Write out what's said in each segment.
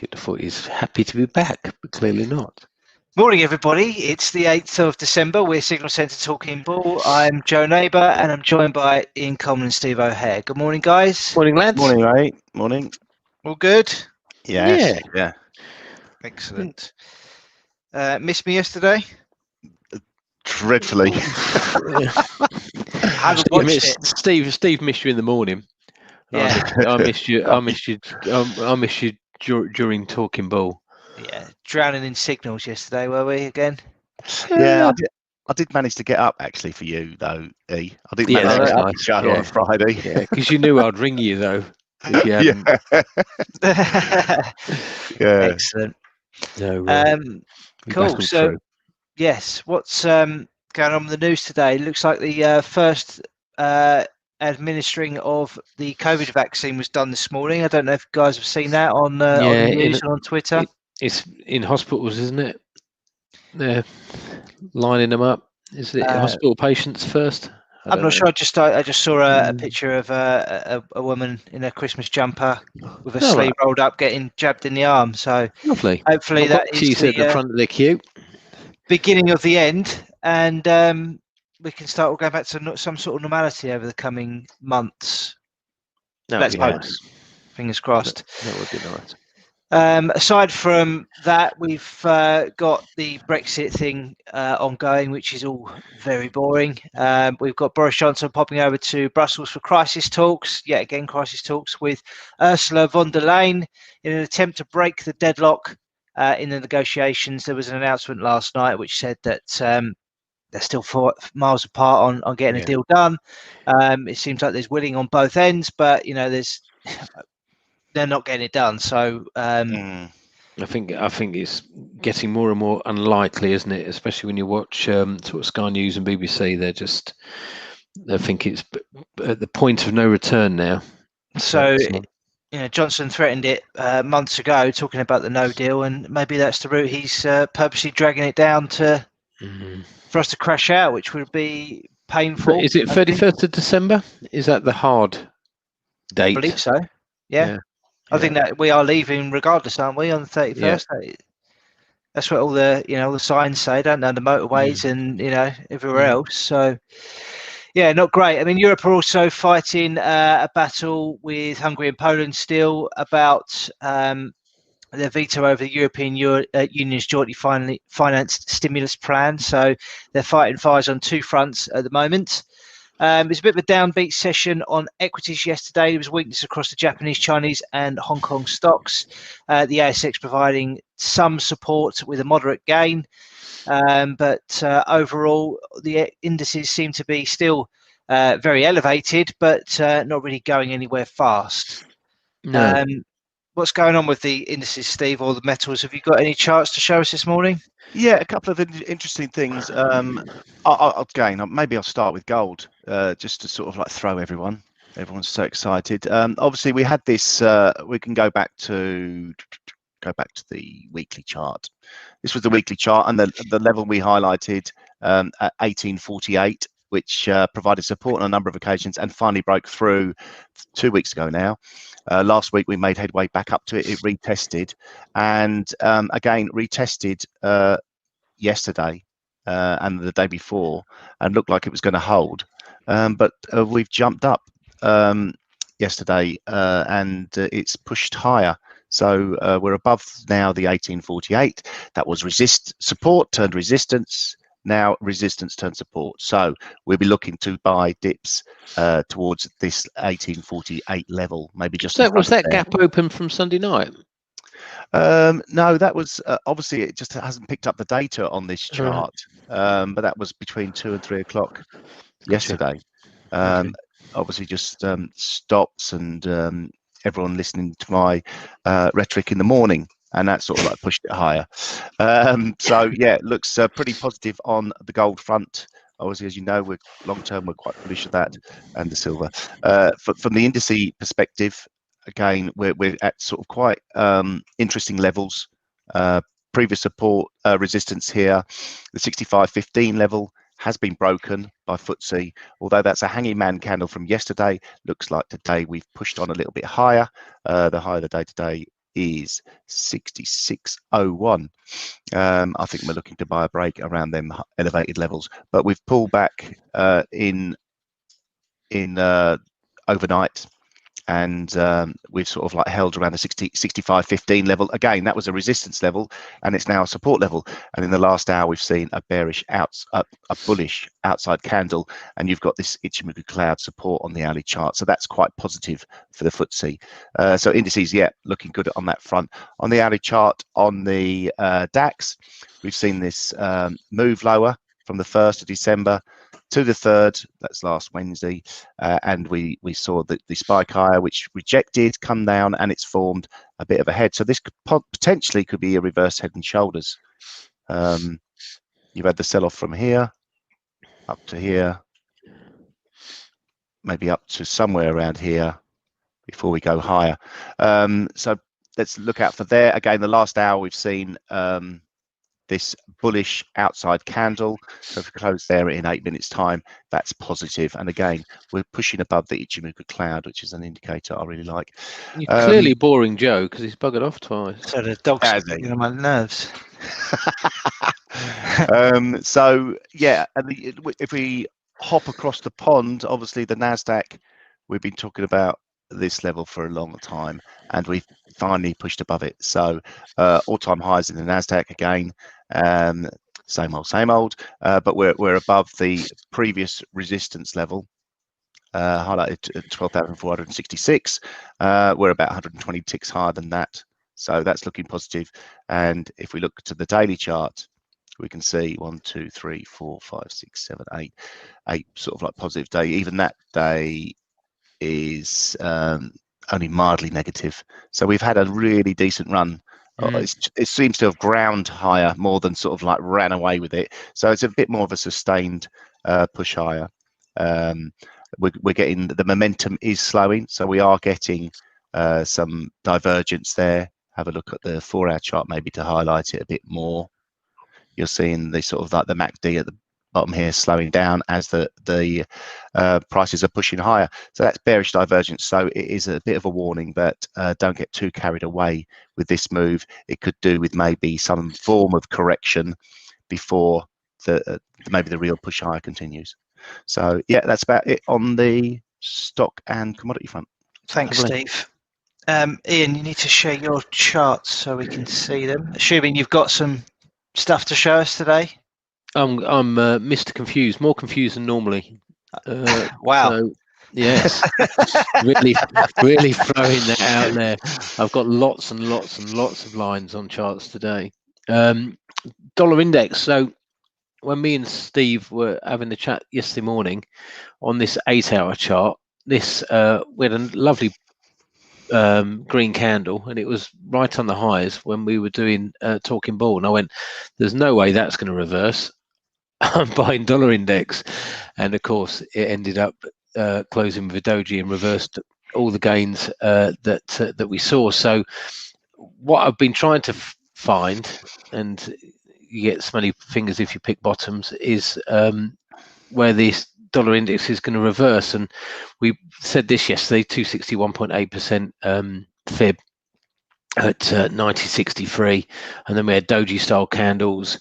You'd have thought he's happy to be back, but clearly not. Morning, everybody. It's the 8th of December. We're Signal Centre Talking Ball. I'm Joe Neighbour, and I'm joined by Ian Coleman and Steve O'Hare. Good morning, guys. Morning, lads. Morning, mate. Morning. All good? Yes. Yeah. Excellent. Missed me yesterday? Dreadfully. Haven't watched it. Steve missed you in the morning. Yeah. I missed you. I missed you during Talking Ball. Yeah, drowning in signals yesterday, were we again? Yeah, I did manage to get up actually for you though, E. I did manage to get up to show on Friday. Yeah, because you knew I'd ring you though. If you hadn't. Yeah. Excellent. No, cool. So, yes, what's going on with the news today? Looks like the first administering of the COVID vaccine was done this morning. I don't know if you guys have seen that on the news and on Twitter. It's in hospitals, isn't it? They're lining them up. Is it hospital patients first? I'm not sure. I just saw a picture of a woman in a Christmas jumper with a sleeve rolled up, getting jabbed in the arm. So lovely. Hopefully that is she's at the front of the queue. Beginning of the end, and we can start going back to some sort of normality over the coming months. Let's hope. Fingers crossed. That would be nice. Aside from that, we've got the Brexit thing ongoing, which is all very boring. We've got Boris Johnson popping over to Brussels for crisis talks, yet again crisis talks with Ursula von der Leyen in an attempt to break the deadlock in the negotiations. There was an announcement last night which said that they're still 4 miles apart on getting a deal done. It seems like there's willing on both ends, but they're not getting it done. So I think it's getting more and more unlikely, isn't it? Especially when you watch sort of Sky News and BBC. I think it's at the point of no return now. So Johnson threatened it months ago, talking about the no deal, and maybe that's the route he's purposely dragging it down to for us to crash out, which would be painful. Is it 31st of December? Is that the hard date? I believe so. Yeah. I think that we are leaving regardless, aren't we, on the 31st? Yeah. That's what all the all the signs say, don't they? The motorways and everywhere else. So yeah, not great. I mean, Europe are also fighting a battle with Hungary and Poland still about their veto over the European Union's jointly financed stimulus plan. So they're fighting fires on 2 fronts at the moment. It's a bit of a downbeat session on equities yesterday. There was weakness across the Japanese, Chinese and Hong Kong stocks. The ASX providing some support with a moderate gain. But overall, the indices seem to be still very elevated, but not really going anywhere fast. No. What's going on with the indices, Steve, or the metals? Have you got any charts to show us this morning? Yeah, a couple of interesting things. Maybe I'll start with gold, just to sort of like throw everyone. Everyone's so excited. Obviously, we had this. We can go back to the weekly chart. This was the weekly chart, and the level we highlighted at 1848, which provided support on a number of occasions, and finally broke through 2 weeks ago now. Last week we made headway back up to it. It retested, and again retested yesterday and the day before, and looked like it was going to hold. But we've jumped up yesterday, and it's pushed higher. So we're above now the 1848. That was support turned resistance. Now resistance turned support. So we'll be looking to buy dips towards this 1848 level, maybe just. So was that gap open from Sunday night? No, that was obviously it just hasn't picked up the data on this chart, but that was between 2 and 3 o'clock yesterday. Obviously just stops and everyone listening to my rhetoric in the morning, and that sort of like pushed it higher. So yeah, it looks pretty positive on the gold front. Obviously, as you know, we're long term, we're quite bullish of that, and the silver. From the indice perspective, again, we're at sort of quite interesting levels. Previous support resistance here, the 65.15 level has been broken by FTSE, although that's a hanging man candle from yesterday. Looks like today we've pushed on a little bit higher. The higher the day today is 66.01. I think we're looking to buy a break around them elevated levels, but we've pulled back in overnight, and we've sort of like held around the 65.15 level. Again, that was a resistance level, and it's now a support level. And in the last hour, we've seen a bearish a bullish outside candle, and you've got this Ichimoku cloud support on the hourly chart. So that's quite positive for the FTSE. So indices, yeah, looking good on that front. On the hourly chart, on the DAX, we've seen this move lower from the 1st of December to the 3rd, that's last Wednesday, and we saw the spike higher, which rejected, come down, and it's formed a bit of a head. So this potentially could be a reverse head and shoulders. You've had the sell-off from here up to here, maybe up to somewhere around here before we go higher. So let's look out for there. Again, the last hour we've seen this bullish outside candle. So if we close there in 8 minutes time, that's positive. And again, we're pushing above the Ichimoku cloud, which is an indicator I really like. You're clearly boring Joe, because he's buggered off twice. So the dog's getting on my nerves. So yeah, and if we hop across the pond, obviously the Nasdaq, we've been talking about this level for a long time, and we've finally pushed above it. So all-time highs in the Nasdaq again, same old, but we're above the previous resistance level, highlighted at 12,466. We're about 120 ticks higher than that, so that's looking positive. And if we look to the daily chart, we can see 1, 2, 3, 4, 5, 6, 7, 8 sort of like positive day. Even that day is only mildly negative. So we've had a really decent run. It seems to have ground higher more than sort of like ran away with it. So it's a bit more of a sustained push higher. We're getting, the momentum is slowing, so we are getting some divergence there. Have a look at the 4-hour chart maybe to highlight it a bit more. You're seeing the sort of like the MACD at the bottom here slowing down as the prices are pushing higher. So that's bearish divergence. So it is a bit of a warning that don't get too carried away with this move. It could do with maybe some form of correction before maybe the real push higher continues. So yeah, that's about it on the stock and commodity front. Thanks, Steve. Ian, you need to share your charts so we can see them. Assuming you've got some stuff to show us today. I'm Mr. Confused, more confused than normally. Wow. So, yes, really throwing that out there. I've got lots and lots and lots of lines on charts today. Dollar index. So when me and Steve were having the chat yesterday morning on this 8-hour chart, this we had a lovely green candle, and it was right on the highs when we were doing talking ball, and I went, there's no way that's going to reverse. I'm buying dollar index, and of course it ended up closing with a doji and reversed all the gains that we saw. So what I've been trying to find, and you get smelly fingers if you pick bottoms, is where this dollar index is going to reverse. And we said this yesterday, 261.8% fib at 90.63, and then we had doji style candles,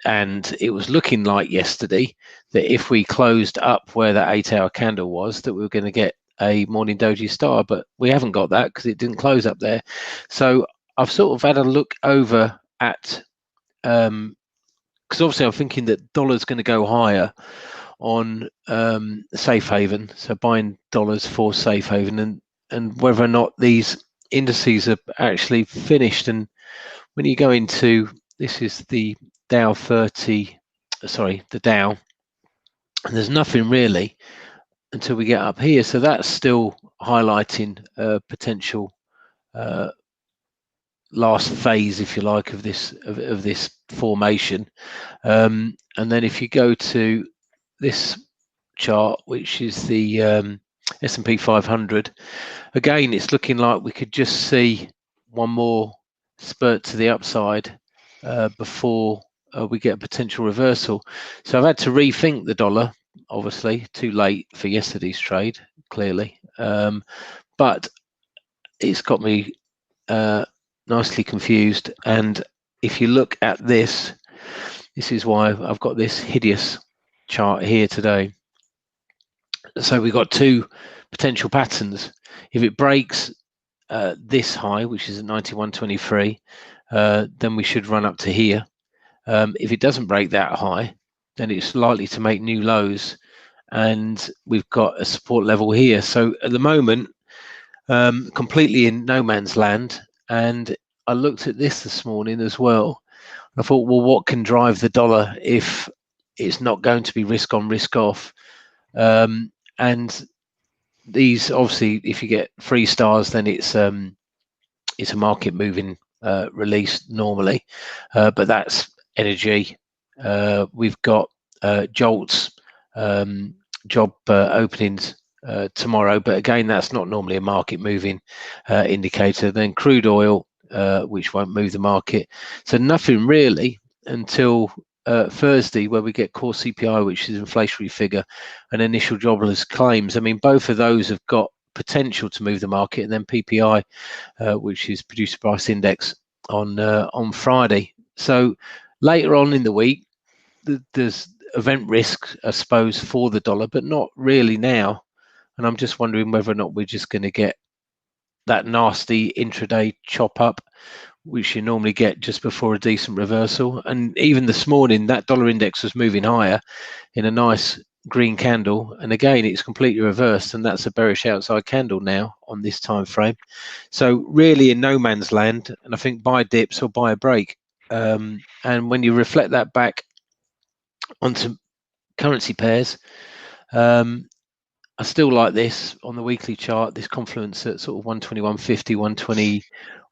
and it was looking like yesterday that if we closed up where that 8-hour candle was, that we were going to get a morning doji star, but we haven't got that because it didn't close up there. So I've sort of had a look over at because obviously I'm thinking that dollar's going to go higher on safe haven, so buying dollars for safe haven, and whether or not these indices are actually finished. And when you go into, this is the Dow 30, sorry, the Dow, and there's nothing really until we get up here. So that's still highlighting potential last phase, if you like, of this formation. And then if you go to this chart, which is the S&P 500, again, it's looking like we could just see one more spurt to the upside before we get a potential reversal. So I've had to rethink the dollar, obviously too late for yesterday's trade, clearly, but it's got me nicely confused. And if you look at this, this is why I've got this hideous chart here today. So we've got two potential patterns. If it breaks this high, which is at 91.23, then we should run up to here. If it doesn't break that high, then it's likely to make new lows, and we've got a support level here. So at the moment, completely in no man's land. And I looked at this morning as well. I thought, well, what can drive the dollar if it's not going to be risk on, risk off? And these, obviously, if you get 3 stars, then it's a market moving release normally, but that's energy. We've got JOLTS job openings tomorrow, but again, that's not normally a market moving indicator. Then crude oil, which won't move the market. So nothing really until Thursday, where we get core CPI, which is inflationary figure, and initial jobless claims. I mean, both of those have got potential to move the market, and then PPI, which is producer price index on Friday. So later on in the week, there's event risk, I suppose, for the dollar, but not really now. And I'm just wondering whether or not we're just going to get that nasty intraday chop up, which you normally get just before a decent reversal. And even this morning, that dollar index was moving higher in a nice green candle, and again it's completely reversed, and that's a bearish outside candle now on this time frame. So really in no man's land, and I think buy dips or buy a break. And when you reflect that back onto currency pairs, I still like this on the weekly chart, this confluence at sort of 121.50,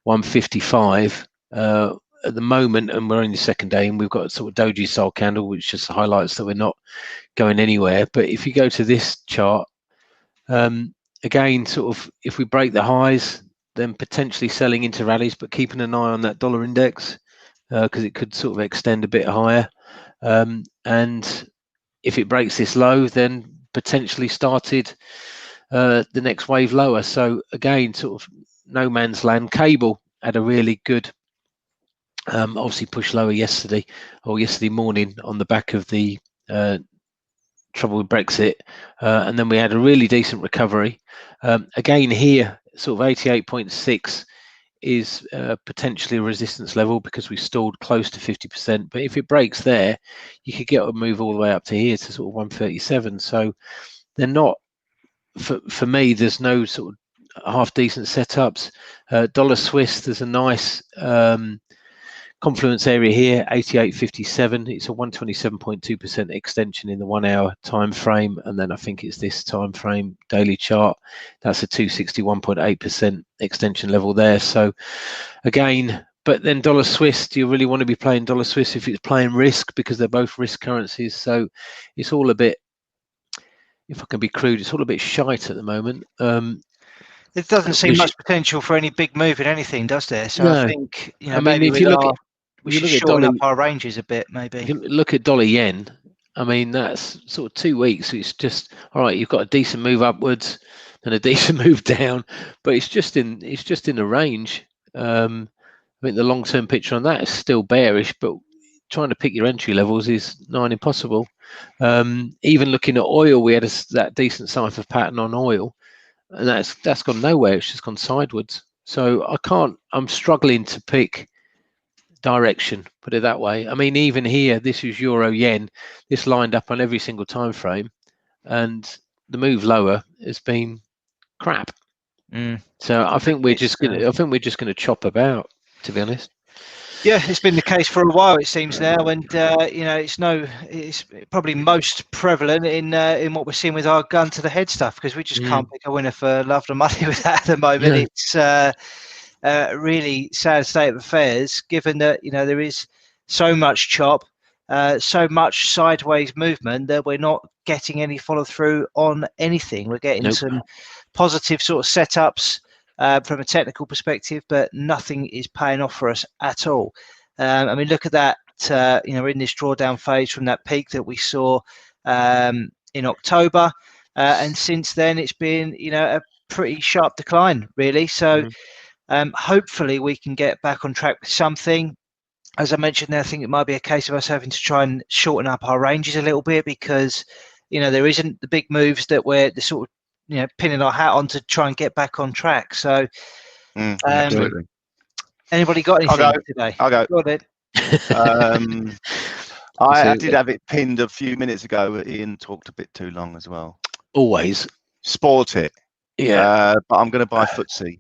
121.55 at the moment, and we're only the second day, and we've got a sort of doji style candle, which just highlights that we're not going anywhere. But if you go to this chart, again, sort of if we break the highs, then potentially selling into rallies, but keeping an eye on that dollar index because it could sort of extend a bit higher. And if it breaks this low, then potentially started the next wave lower. So again, sort of no man's land. Cable had a really good obviously push lower yesterday morning on the back of the trouble with Brexit, and then we had a really decent recovery. Again here, sort of 88.6 is potentially a resistance level because we stalled close to 50%, but if it breaks there, you could get a move all the way up to here to sort of 137. So they're not, for me, there's no sort of half decent setups. Dollar Swiss, there's a nice confluence area here, 88.57. It's a 127.2% extension in the 1 hour time frame, and then I think it's this time frame daily chart, that's a 261.8% extension level there. So again, but then dollar Swiss, do you really want to be playing dollar Swiss if it's playing risk, because they're both risk currencies? So it's all a bit, if I can be crude, it's all a bit shite at the moment. There doesn't seem much potential for any big move in anything, does there? So no. I think, you know, I mean, maybe if you look at, we should shorten up our ranges a bit, maybe. If you look at dollar yen, I mean, that's sort of 2 weeks. It's just, all right, you've got a decent move upwards and a decent move down, but it's just in a range. I think the long-term picture on that is still bearish, but trying to pick your entry levels is nigh impossible. Even looking at oil, we had that decent cipher pattern on oil, and that's gone nowhere. It's just gone sideways. So I'm struggling to pick direction, put it that way. I mean, even here, this is euro yen, this lined up on every single time frame, and the move lower has been crap. So I think we're just gonna chop about, to be honest. Yeah, it's been the case for a while, it seems now, and you know, it's probably most prevalent in what we're seeing with our gun to the head stuff, because we just can't pick a winner for love or money with that at the moment. Yeah. It's really sad state of affairs, given that, you know, there is so much chop, so much sideways movement, that we're not getting any follow through on anything. We're getting some positive sort of setups from a technical perspective, but nothing is paying off for us at all. I mean, look at that, you know, we're in this drawdown phase from that peak that we saw in October, and since then it's been, you know, a pretty sharp decline, really. So Hopefully we can get back on track with something. As I mentioned there, I think it might be a case of us having to try and shorten up our ranges a little bit, because there isn't the big moves that we're the sort of pinning our hat on to try and get back on track. So absolutely. Anybody got anything today? I'll go. Go on then. I did have it pinned a few minutes ago. Ian talked a bit too long as well. Always. Sport it. Yeah. But I'm going to buy FTSE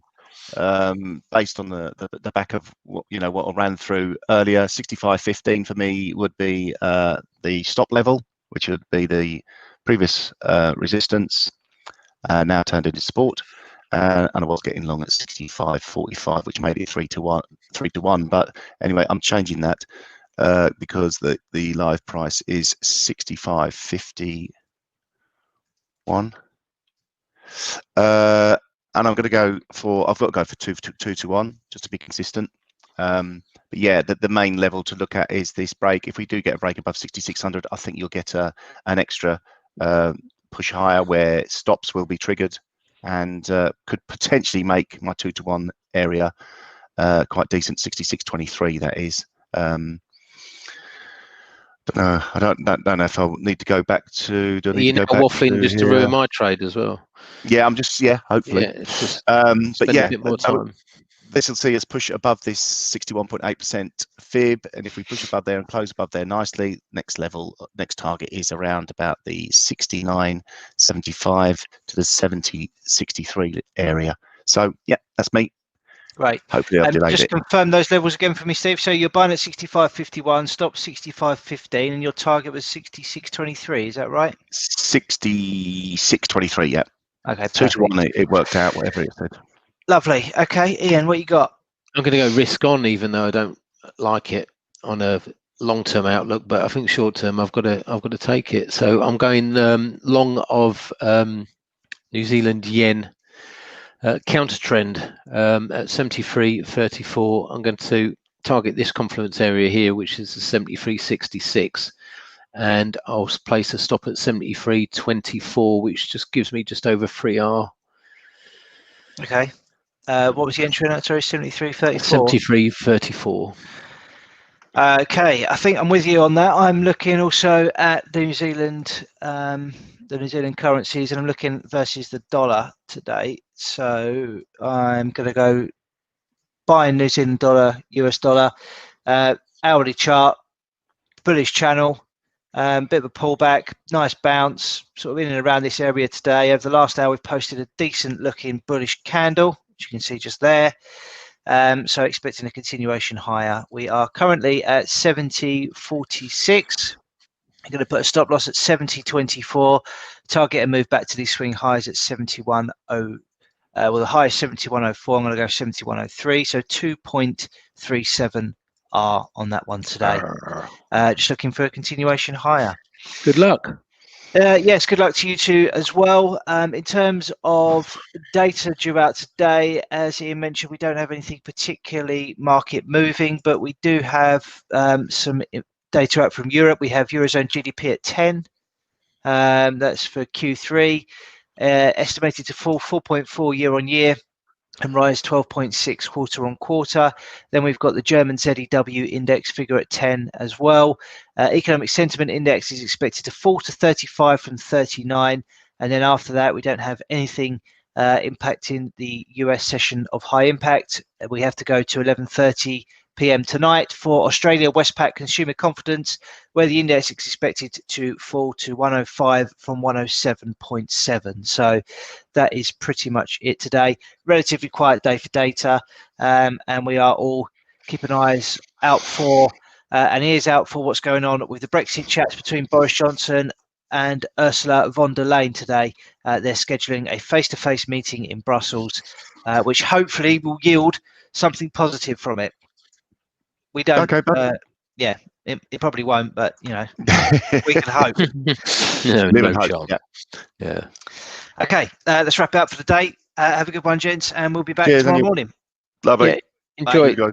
based on the back of what I ran through earlier. 65.15 for me would be the stop level, which would be the previous resistance, now turned into support. And I was getting long at 65.45, which made it 3-to-1. But anyway, I'm changing that because the live price is 65.51. And I'm going to go for, I've got to go for 2-to-1 just to be consistent. But yeah, the main level to look at is this break. If we do get a break above 6,600, I think you'll get an extra push higher where stops will be triggered, and could potentially make my 2-to-1 area quite decent. 66.23, that is. I don't know if I'll need to go back to. Do I need to go back waffling just to ruin my trade as well? Yeah, I'm just hopefully. Yeah, it's just but yeah, a bit more time. This will see us push above this 61.8% fib, and if we push above there and close above there nicely, next target is around about the 69.75 to the 70.63 area. So yeah, that's me. Right. Hopefully I've delayed just it. confirm those levels again for me, Steve. So you're buying at 65.51, stop 65.15, and your target was 66.23. Is that right? 66.23. Yeah. Okay. 2-to-1. It worked out, whatever it said. Lovely. Okay, Ian, what you got? I'm going to go risk on, even though I don't like it on a long-term outlook, but I think short-term I've got to take it. So I'm going long of New Zealand yen counter trend at 73.34. I'm going to target this confluence area here, which is the 73.66, and I'll place a stop at 73.24, which just gives me just over 3R. Okay. What was the entry on that? Sorry, 73.34. 73.34. Okay, I think I'm with you on that. I'm looking also at the New Zealand currencies, and I'm looking versus the dollar today. So I'm going to go buying New Zealand dollar, US dollar, hourly chart, bullish channel, bit of a pullback, nice bounce, sort of in and around this area today. Over the last hour, we've posted a decent looking bullish candle, which you can see just there. So expecting a continuation higher. We are currently at 70.46. I'm going to put a stop loss at 70.24. Target a move back to these swing highs at 71.0. Well, the high is 71.04. I'm going to go 71.03. So 2.37 R on that one today. Just looking for a continuation higher. Good luck. Yes, good luck to you too as well. In terms of data due out today, as Ian mentioned, we don't have anything particularly market moving, but we do have some data out from Europe. We have Eurozone GDP at 10. That's for Q3, estimated to fall 4.4 year on year and rise 12.6 quarter on quarter. Then we've got the German ZEW index figure at 10 as well. Economic sentiment index is expected to fall to 35 from 39. And then after that, we don't have anything impacting the US session of high impact. We have to go to 11:30 p.m. tonight for Australia Westpac consumer confidence, where the index is expected to fall to 105 from 107.7. So that is pretty much it today. Relatively quiet day for data, and we are all keeping eyes out for and ears out for what's going on with the Brexit chats between Boris Johnson and Ursula von der Leyen today. They're scheduling a face-to-face meeting in Brussels, which hopefully will yield something positive from it. We don't. Okay, yeah, it probably won't, but we can hope. No chance. Yeah. Okay, let's wrap it up for the day. Have a good one, gents, and we'll be back Cheers, tomorrow morning. Lovely. Yeah, enjoy. Bye.